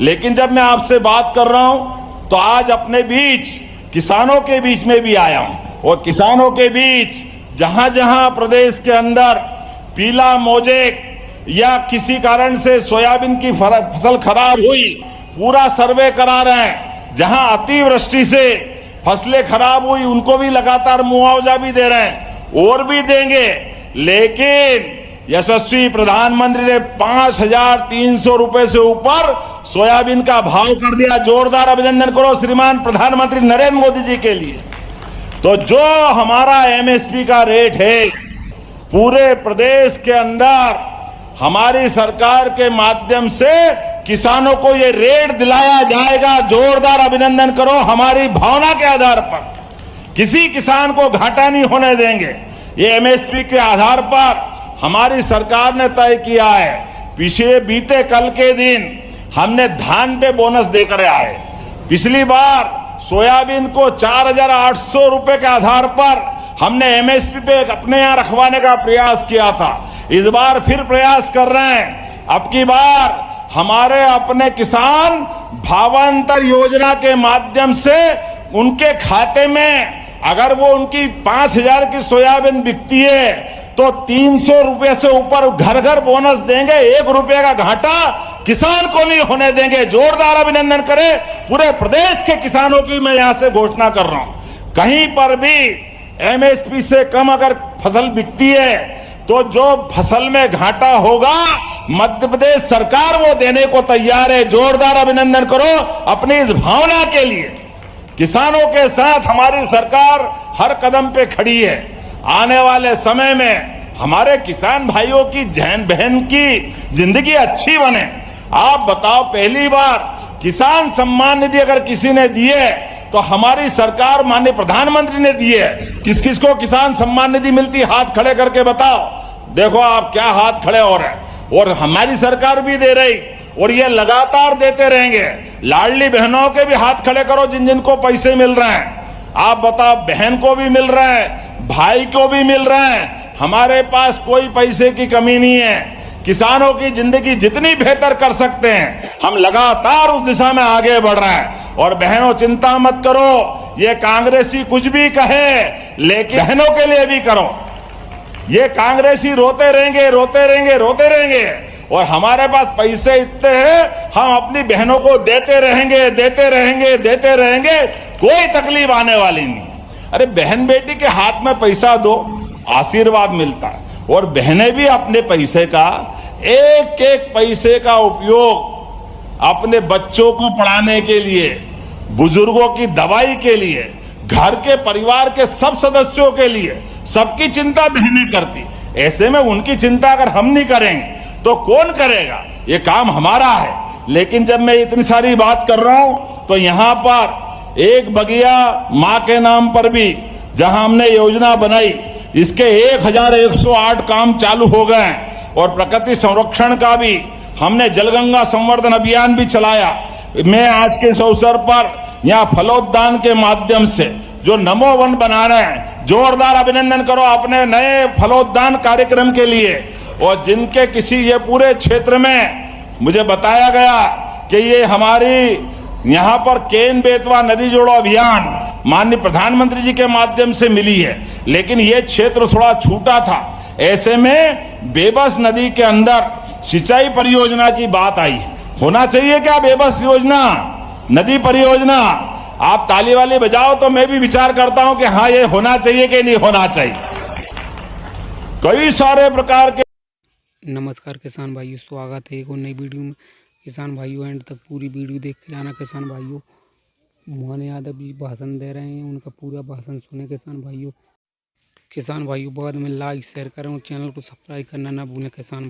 लेकिन जब मैं आपसे बात कर रहा हूं तो आज अपने बीच किसानों के बीच में भी आया हूं और किसानों के बीच जहां जहां प्रदेश के अंदर पीला मोजेक या किसी कारण से सोयाबीन की फसल खराब हुई, पूरा सर्वे करा रहे हैं। जहां अतिवृष्टि से फसलें खराब हुई उनको भी लगातार मुआवजा भी दे रहे हैं और भी देंगे। लेकिन यशस्वी प्रधानमंत्री ने 5,300 रुपए से ऊपर सोयाबीन का भाव कर दिया। जोरदार अभिनंदन करो श्रीमान प्रधानमंत्री नरेंद्र मोदी जी के लिए। तो जो हमारा एमएसपी का रेट है, पूरे प्रदेश के अंदर हमारी सरकार के माध्यम से किसानों को ये रेट दिलाया जाएगा। जोरदार अभिनंदन करो। हमारी भावना के आधार पर किसी किसान को घाटा नहीं होने देंगे। ये एमएसपी के आधार पर हमारी सरकार ने तय किया है। बीते कल के दिन हमने धान पे बोनस देकर आए। पिछली बार सोयाबीन को 4,800 रुपए के आधार पर हमने एमएसपी पे अपने यहां रखवाने का प्रयास किया था। इस बार फिर प्रयास कर रहे हैं। अब की बार हमारे अपने किसान भावांतर योजना के माध्यम से उनके खाते में अगर वो उनकी 5,000 की सोयाबीन बिकती है तो 300 रुपए से ऊपर घर घर बोनस देंगे। 1 रुपए का घाटा किसान को नहीं होने देंगे। जोरदार अभिनंदन करें पूरे प्रदेश के किसानों की। मैं यहां से घोषणा कर रहा हूं, कहीं पर भी एमएसपी से कम अगर फसल बिकती है तो जो फसल में घाटा होगा मध्य प्रदेश सरकार वो देने को तैयार है। जोरदार अभिनंदन करो अपनी इस भावना के लिए। किसानों के साथ हमारी सरकार हर कदम पे खड़ी है। आने वाले समय में हमारे किसान भाइयों की बहन की जिंदगी अच्छी बने। आप बताओ, पहली बार किसान सम्मान निधि अगर किसी ने दी है तो हमारी सरकार माननीय प्रधानमंत्री ने दी है। किस किस को किसान सम्मान निधि मिलती, हाथ खड़े करके बताओ। देखो आप क्या हाथ खड़े हो रहे हैं। और हमारी सरकार भी दे रही और ये लगातार देते रहेंगे। लाडली बहनों के भी हाथ खड़े करो जिन जिनको पैसे मिल रहे हैं। आप बताओ, बहन को भी मिल रहे हैं, भाई को भी मिल रहे हैं। हमारे पास कोई पैसे की कमी नहीं है। किसानों की जिंदगी जितनी बेहतर कर सकते हैं हम लगातार उस दिशा में आगे बढ़ रहे हैं। और बहनों चिंता मत करो, ये कांग्रेसी कुछ भी कहे लेकिन बहनों के लिए भी करो। ये कांग्रेसी रोते रहेंगे रोते रहेंगे रोते रहेंगे और हमारे पास पैसे इतने हैं हम अपनी बहनों को देते रहेंगे देते रहेंगे देते रहेंगे। कोई तकलीफ आने वाली नहीं। अरे बहन बेटी के हाथ में पैसा दो, आशीर्वाद मिलता है। और बहनें भी अपने पैसे का एक एक पैसे का उपयोग अपने बच्चों को पढ़ाने के लिए, बुजुर्गों की दवाई के लिए, घर के परिवार के सब सदस्यों के लिए सबकी चिंता बहनें करती। ऐसे में उनकी चिंता अगर हम नहीं करेंगे तो कौन करेगा? ये काम हमारा है। लेकिन जब मैं इतनी सारी बात कर रहा हूं तो यहां पर एक बगिया मां के नाम पर भी जहां हमने योजना बनाई, इसके 1,108 काम चालू हो गए और प्रकृति संरक्षण का भी हमने जलगंगा संवर्धन अभियान भी चलाया। मैं आज के इस अवसर पर यहाँ फलोद्यान के माध्यम से जो नमो वन बना रहे हैं, जोरदार अभिनंदन करो अपने नए फलोद्यान कार्यक्रम के लिए। और जिनके किसी ये पूरे क्षेत्र में मुझे बताया गया कि ये हमारी यहाँ पर केन बेतवा नदी जोड़ो अभियान माननीय प्रधानमंत्री जी के माध्यम से मिली है, लेकिन ये क्षेत्र थोड़ा छूटा था। ऐसे में बेबस नदी के अंदर सिंचाई परियोजना की बात आई। होना चाहिए क्या बेबस योजना, नदी परियोजना? आप ताली वाली बजाओ तो मैं भी विचार करता हूं कि हाँ ये होना चाहिए कि नहीं होना चाहिए। कई सारे प्रकार के। नमस्कार किसान भाइयों, स्वागत है एक और नई वीडियो में। किसान भाइयों एंड तक पूरी वीडियो देखते जाना। किसान भाइयों मोहन यादव जी भाषण दे रहे हैं, उनका पूरा भाषण सुने किसान भाइयों। बाद में लाइक शेयर करें और चैनल को सब्सक्राइब करना ना भूलें किसान।